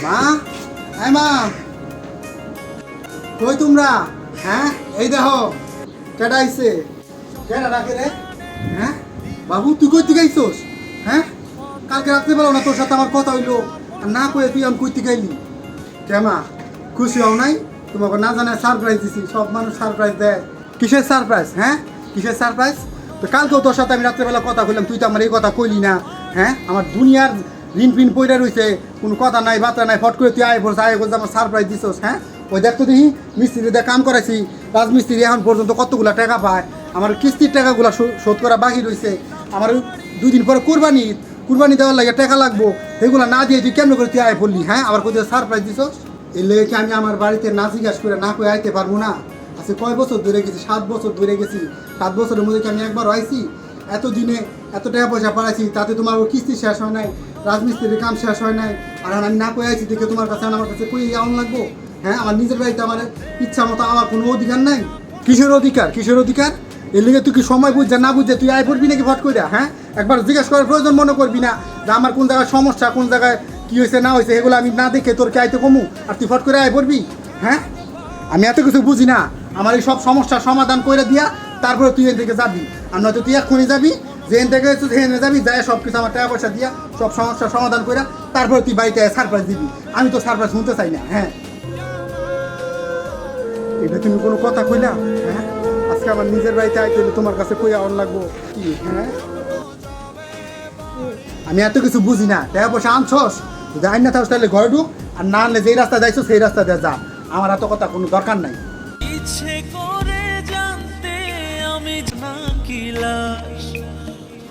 মা, হ্যাঁ মা, কই তোমরা? হ্যাঁ, এই দেখো কেডা আইছে। কেডা ডাকে রে? হ্যাঁ বাবু, তুই কই থেকে আইছস? হ্যাঁ, কালকে রাত্রে বেলা না তোর সাথে আমার কথা হইলো, আর না কয়ে তুই আমি কই থেকে আইলি? কেমা খুশি হও নাই? তোমাকে না জানায় সারপ্রাইজ দিছি। সব মানুষ সারপ্রাইজ দেয়। কিসের সারপ্রাইজ? হ্যাঁ, কিসের সারপ্রাইজ? তো কালকেও তোর সাথে আমি রাত্রেবেলা কথা কইলাম, তুই তো আমার এই কথা কইলি না। হ্যাঁ, আমার দুনিয়ার ঋণ পিন পইরা রইছে, কোনো কথা নাই বার্তা নাই, ফট করে তুই আয় বলছ, আয় বলছে আমার সারপ্রাইজ দিছস। হ্যাঁ, ওই দেখতো দেখি মিস্ত্রি দিয়ে কাম করাইছি, রাজমিস্ত্রি এখন পর্যন্ত কতগুলা টাকা পায়, আমার কিস্তির টাকাগুলো শোধ করা বাকি রয়েছে। আমার 2 দিন পরে কুরবানি দেওয়ার লাগে টাকা লাগবো, সেগুলো না দিয়ে তুই কেমন করে তুই আয় বললি? হ্যাঁ, আবার কোথাও সারপ্রাইজ দিছস। এই লেগে কি আমি আমার বাড়িতে না জিজ্ঞাসা করে না করে আইতে পারবো না? আচ্ছা, কয় বছর ধরে গেছি? 7 বছর ধরে গেছি। 7 বছরের মধ্যে কি আমি একবার আইছি? এত দিনে এত টাকা পয়সা পাড়াইছি, তাতে তোমার কিস্তি শেষ হয় নাই, রাজমিস্ত্রির কাম শেষ হয় নাই, আর আমি না কয়ে আইছি দেখে তোমার কাছে আমার কাছে কই এমন লাগবো? হ্যাঁ, আমার নিজের বাড়িতে আমার ইচ্ছা মতো আমার কোনো অধিকার নাই। কিসের অধিকার? কিসের অধিকার? এর লিগে তুই কি সময় বুঝছে না বুঝছে তুই আয় পড়বি নাকি ফট কইরা? হ্যাঁ, একবার জিজ্ঞেস করার প্রয়োজন মনে করবি না যে আমার কোন জায়গায় সমস্যা, কোন জায়গায় কি হয়েছে না হয়েছে, এগুলো আমি না দেখে তোর কে আইতে কমু আর তুই ফট করে আয় পড়বি? হ্যাঁ, আমি এত কিছু বুঝি না। আমার এই সব সমস্যার সমাধান করে দিয়া তারপরে তুই এখান থেকে যাবি, আর নয়তো তুই এক্ষুনি যাবি, যেখান থেকে সেখানে যাবি, যায় সব কিছু আমার টাকা পয়সা দিয়া সব সমস্যার সমাধান করে তারপরে তুই বাড়িতে সারপ্রাইজ দিবি। আমি তো সারপ্রাইজ শুনতে চাই না। হ্যাঁ, এটা তুমি কোনো কথা কইলা? হ্যাঁ, আজকে আমার নিজের বাড়িতে আইতে হলে তোমার কাছে কইয়া অন লাগবো কি? হ্যাঁ, আমি এত কিছু বুঝি না। টাকা পয়সা আনছস, যদি আইন না থাকস তাহলে ঘরে ঢুক, আর না আনলে যেই রাস্তা যাইছো সেই রাস্তা দিয়ে যা। আমার এত কথা কোনো দরকার নাই। ইচ্ছে করে জানতে আমি না কি লাশ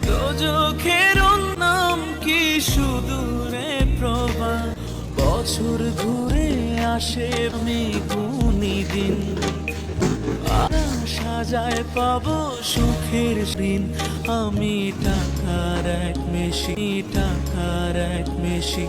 দোজখের নাম কি সুদূরে প্রভা বছর ঘুরে আসে আমি গুনি দিন সাজায় পাবো সুখের দিন আমি টাকার এক মেশি